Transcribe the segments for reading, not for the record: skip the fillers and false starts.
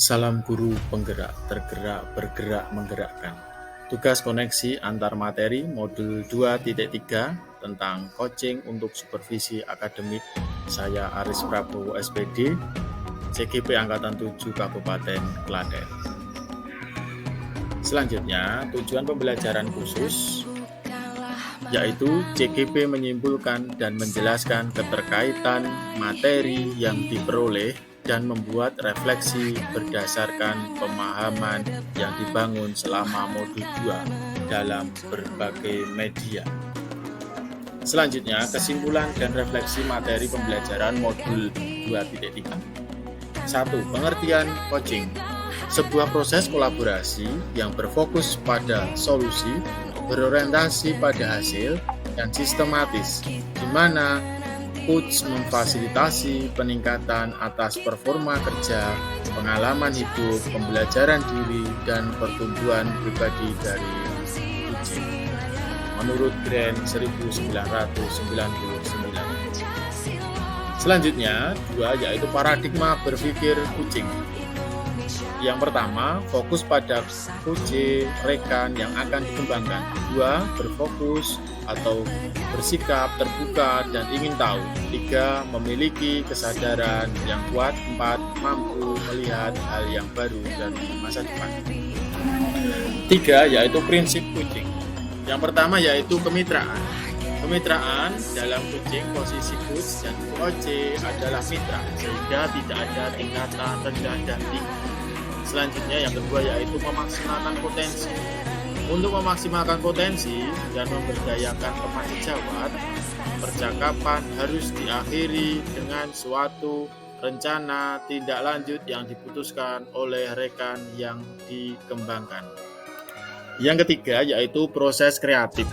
Salam guru penggerak, tergerak, bergerak, menggerakkan. Tugas koneksi antar materi modul 2.3 tentang coaching untuk supervisi akademik. Saya Aris Prabowo SPD, CGP Angkatan 7 Kabupaten Klaten. Selanjutnya, tujuan pembelajaran khusus yaitu CGP menyimpulkan dan menjelaskan keterkaitan materi yang diperoleh dan membuat refleksi berdasarkan pemahaman yang dibangun selama modul 2 dalam berbagai media. Selanjutnya, kesimpulan dan refleksi materi pembelajaran modul 2.3. 1. Pengertian coaching. Sebuah proses kolaborasi yang berfokus pada solusi, berorientasi pada hasil, dan sistematis, di mana coach memfasilitasi peningkatan atas performa kerja, pengalaman hidup, pembelajaran diri, dan pertumbuhan pribadi dari coaching. Menurut Grant 1999. Selanjutnya, 2 yaitu paradigma berpikir coaching. Yang pertama, fokus pada coach rekan yang akan dikembangkan. 2. Berfokus atau bersikap terbuka dan ingin tahu. 3. Memiliki kesadaran yang kuat. 4. Mampu melihat hal yang baru dan masa depan. 3 yaitu prinsip coaching. Yang pertama yaitu kemitraan. Kemitraan dalam coaching, posisi coach dan coach adalah mitra, sehingga tidak ada tingkatan rendah dan tinggi. Selanjutnya yang kedua yaitu memaksimalkan potensi. Untuk memaksimalkan potensi dan memberdayakan teman sejawat, percakapan harus diakhiri dengan suatu rencana tindak lanjut yang diputuskan oleh rekan yang dikembangkan. Yang ketiga yaitu proses kreatif.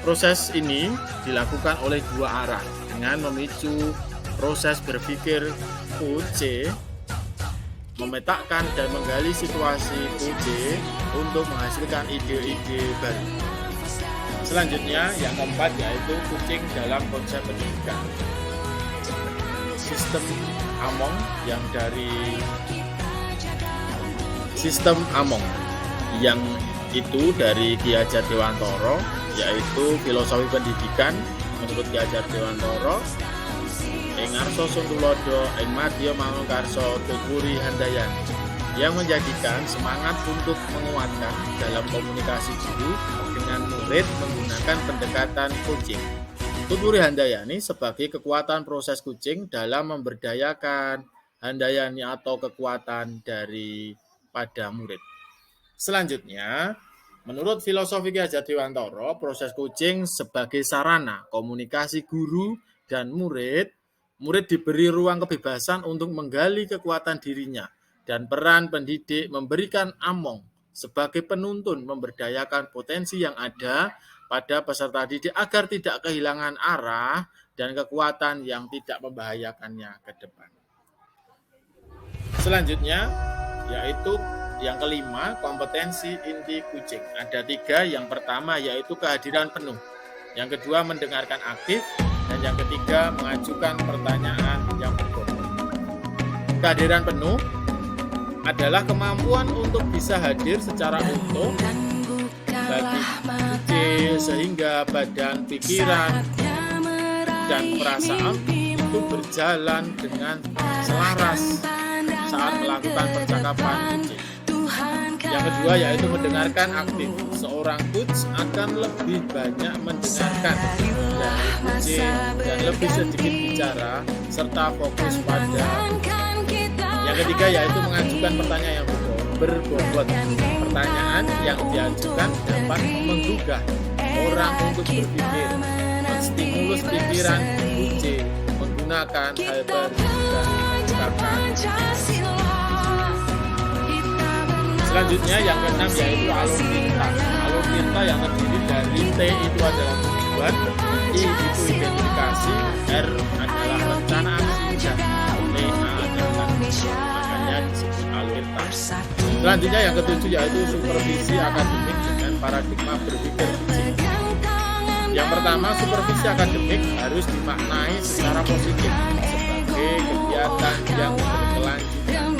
Proses ini dilakukan oleh dua arah dengan memicu proses berpikir coach, memetakan dan menggali situasi coach untuk menghasilkan ide-ide baru. Selanjutnya yang keempat yaitu coaching dalam konsep pendidikan. Sistem Among yang itu dari Ki Hajar Dewantoro, yaitu filosofi pendidikan menurut Ki Hajar Dewantoro. Ing Arso Suntulodo, ing Madya Mangunkarso, Tutwuri Handayani, yang menjadikan semangat untuk menguatkan dalam komunikasi guru dengan murid menggunakan pendekatan coaching. Tutwuri Handayani sebagai kekuatan proses coaching dalam memberdayakan Handayani atau kekuatan daripada murid. Selanjutnya, menurut filosofi Ki Hajar Dewantoro, proses coaching sebagai sarana komunikasi guru dan murid diberi ruang kebebasan untuk menggali kekuatan dirinya, dan peran pendidik memberikan among sebagai penuntun memberdayakan potensi yang ada pada peserta didik agar tidak kehilangan arah dan kekuatan yang tidak membahayakannya ke depan. Selanjutnya yaitu yang kelima, kompetensi inti coaching. Ada 3, yang pertama yaitu kehadiran penuh, yang kedua mendengarkan aktif, dan yang ketiga mengajukan pertanyaan yang berbobot. Kehadiran penuh adalah kemampuan untuk bisa hadir secara utuh bagi coach sehingga badan, pikiran, dan perasaan itu berjalan dengan selaras saat melakukan percakapan coaching. Yang kedua yaitu mendengarkan aktif. Seorang coach akan lebih banyak mendengarkan dari coach dan lebih sedikit bicara serta fokus pada. Yang ketiga yaitu mengajukan pertanyaan yang berbobot. Pertanyaan yang diajukan dapat menggugah orang untuk berpikir, menstimulus pikiran coach menggunakan hal baru dan mengungkapkan. Selanjutnya yang keenam yaitu alur tinta. Alur tinta yang terdiri dari T itu adalah tujuan, I itu identifikasi, R adalah rencana aksi, dan T adalah makanya disebut alur tinta. Selanjutnya yang ketujuh yaitu supervisi akademik dengan paradigma berpikir coaching. Yang pertama, supervisi akademik harus dimaknai secara positif sebagai kegiatan yang berkelanjutan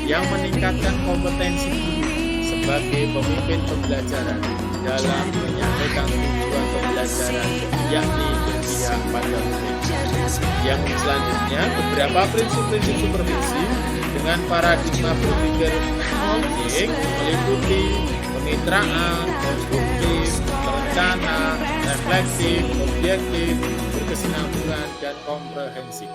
yang meningkatkan kompetensi guru sebagai pemimpin pembelajaran dalam menyampaikan tujuan pembelajaran, yakni berpihak pada murid. Yang selanjutnya, beberapa prinsip-prinsip supervisi dengan paradigma berpikir coaching meliputi kemitraan, konstruktif, terencana, refleksif, objektif, berkesinambungan, dan komprehensif.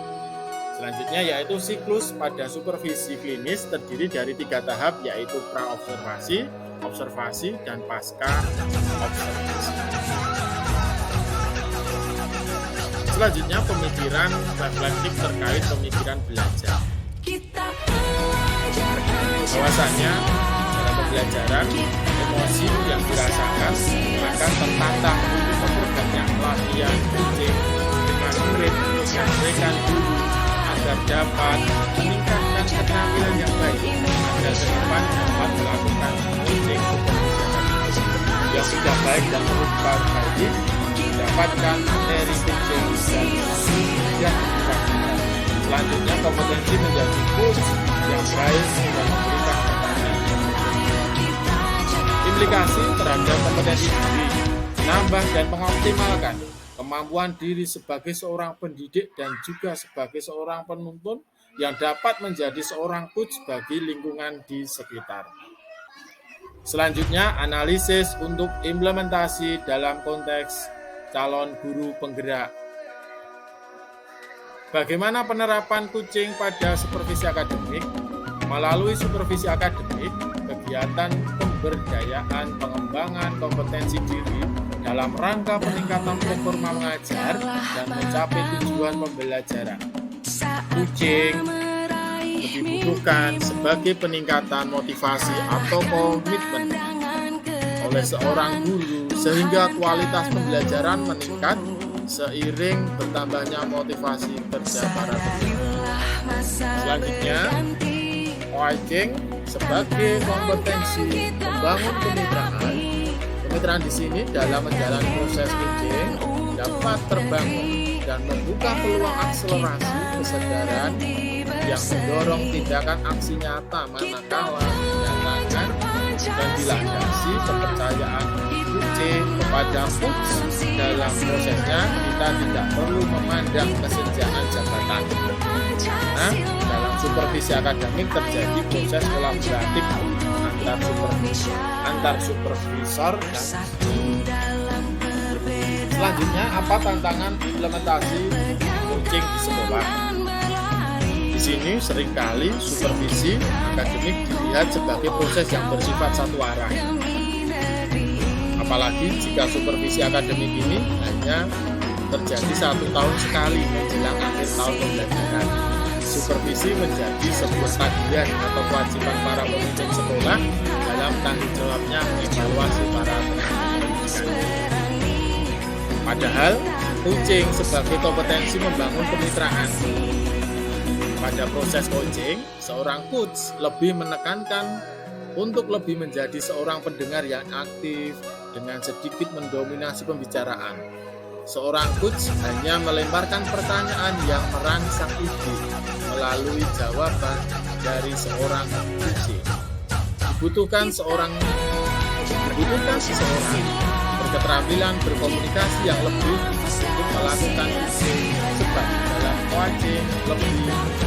Selanjutnya yaitu siklus pada supervisi klinis terdiri dari 3 tahap, yaitu pra-observasi, observasi, dan pasca observasi. Selanjutnya pemikiran reflektif terkait pemikiran belajar. Bahwasanya dalam pembelajaran, emosi yang dirasakan akan tertantang untuk memperbanyak pelatihan coaching dengan murid dan rekan guru agar dapat meningkatkan keterampilan yang baik agar ke depan dapat melakukan coaching supervisi yang sudah baik dan memperbaiki, mendapatkan materi coaching dan dipraktikkan. Selanjutnya kompetensi menjadi coach yang baik dan memberikan pertanyaan. Implikasi terhadap kompetensi diri, menambah dan mengoptimalkan kemampuan diri sebagai seorang pendidik dan juga sebagai seorang penuntun yang dapat menjadi seorang coach bagi lingkungan di sekitar. Selanjutnya, analisis untuk implementasi dalam konteks calon guru penggerak. Bagaimana penerapan coaching pada supervisi akademik? Melalui supervisi akademik, kegiatan pemberdayaan pengembangan kompetensi diri dalam rangka peningkatan performa mengajar dan mencapai tujuan pembelajaran. Coaching dibutuhkan sebagai peningkatan motivasi atau komitmen oleh seorang guru sehingga kualitas pembelajaran meningkat seiring bertambahnya motivasi kerja para guru. Selanjutnya, coaching sebagai kompetensi membangun kemitraan. Kemitraan di sini dalam menjalani proses coaching dapat terbangun dan membuka peluang akselerasi kesadaran yang mendorong tindakan aksi nyata manakala dinyatakan dan dilandasi kepercayaan coaching kepada coach. Dalam prosesnya kita tidak perlu memandang kesejahteraan jabatan. Nah, dalam supervisi akademik terjadi proses kolaboratif antar supervisor dan selanjutnya, apa tantangan implementasi coaching di sekolah? Di sini seringkali supervisi akademik dilihat sebagai proses yang bersifat satu arah. Apalagi jika supervisi akademik ini hanya terjadi 1 tahun sekali menjelang akhir tahun pembelajaran. Supervisi menjadi sebuah tagihan atau kewajiban para pemimpin sekolah dalam tanggung jawabnya mengevaluasi para pendidik. Padahal, coaching sebagai kompetensi membangun kemitraan. Pada proses coaching, seorang coach lebih menekankan untuk lebih menjadi seorang pendengar yang aktif dengan sedikit mendominasi pembicaraan. Seorang coach hanya melemparkan pertanyaan yang merangsang ide melalui jawaban dari seorang coach. Dibutuhkan seseorang berketerampilan berkomunikasi yang lebih untuk melakukan coaching, sebab dalam coaching lebih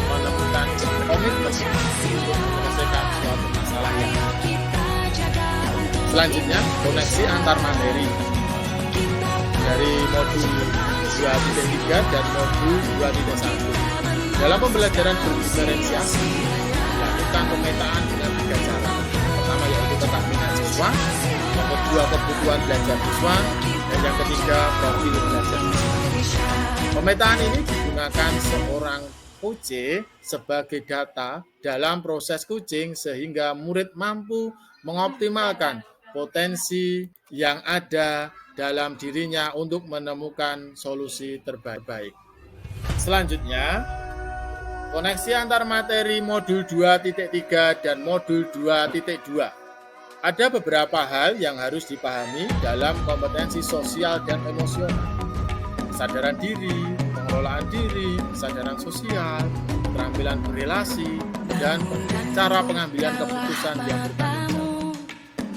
menemukan komitmen untuk menyelesaikan suatu masalah yang selanjutnya koneksi antar materi dari modul 2.3 dan modul 2.1. Dalam pembelajaran berdiferensiasi dilakukan pemetaan dengan 3 cara. Pertama yaitu tentang minat siswa, yang kedua kebutuhan belajar siswa, dan yang ketiga profil belajar siswa. Pemetaan ini digunakan seorang coach sebagai data dalam proses coaching sehingga murid mampu mengoptimalkan potensi yang ada dalam dirinya untuk menemukan solusi terbaik. Selanjutnya, koneksi antar materi modul 2.3 dan modul 2.2. Ada beberapa hal yang harus dipahami dalam kompetensi sosial dan emosional. Kesadaran diri, pengelolaan diri, kesadaran sosial, keterampilan berrelasi, dan cara pengambilan keputusan yang bertanggung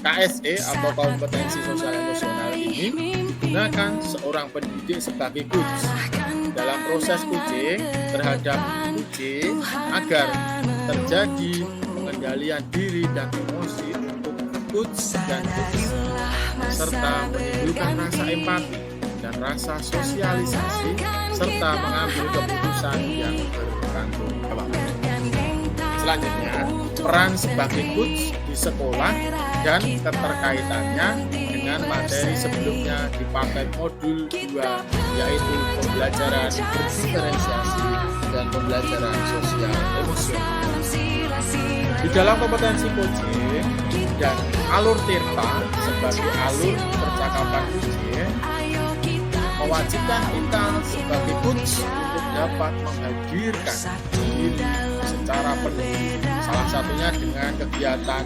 jawab. KSE atau kompetensi sosial emosional ini digunakan seorang pendidik sebagai coach dalam proses coaching terhadap kucing agar terjadi pengendalian diri dan emosi untuk coach dan coach, serta menimbulkan rasa empati dan rasa sosialisasi serta mengambil keputusan yang bertanggung jawab. Selanjutnya, peran sebagai coach di sekolah dan keterkaitannya dengan materi sebelumnya di paket modul 2, yaitu pembelajaran berdiferensiasi dan pembelajaran sosial emosional. Di dalam kompetensi coaching dan alur Tirta sebagai alur percakapan coaching mewajibkan kita sebagai coach untuk dapat menghadirkan diri secara penuh, salah satunya dengan kegiatan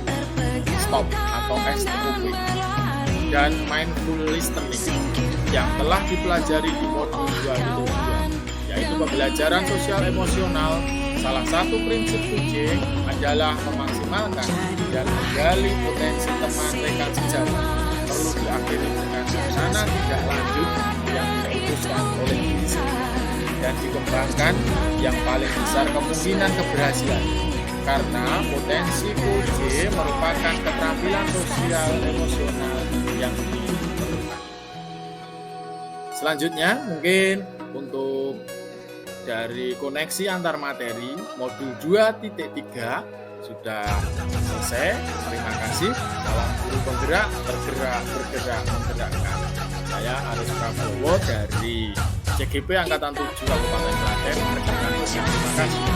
STOP atau STOP dan mindful listening yang telah dipelajari di modul 2 itu, yaitu pembelajaran sosial emosional. Salah satu prinsip coaching adalah memaksimalkan dan menggali potensi teman rekan sejawat. Perlu diakhiri dengan rencana tidak lanjut yang diputuskan oleh diri sendiri dan dikembangkan yang paling besar kemungkinan keberhasilan, karena potensi coaching merupakan keterampilan sosial emosional yang diperlukan. Selanjutnya mungkin untuk dari koneksi antar materi modul 2.3 sudah selesai. Terima kasih. Salam guru penggerak, bergerak, menggerakkan. Saya Arif Prabowo dari CGP Angkatan 7 Kabupaten Klaten. Terima kasih.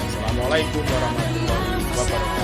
Assalamualaikum warahmatullahi wabarakatuh.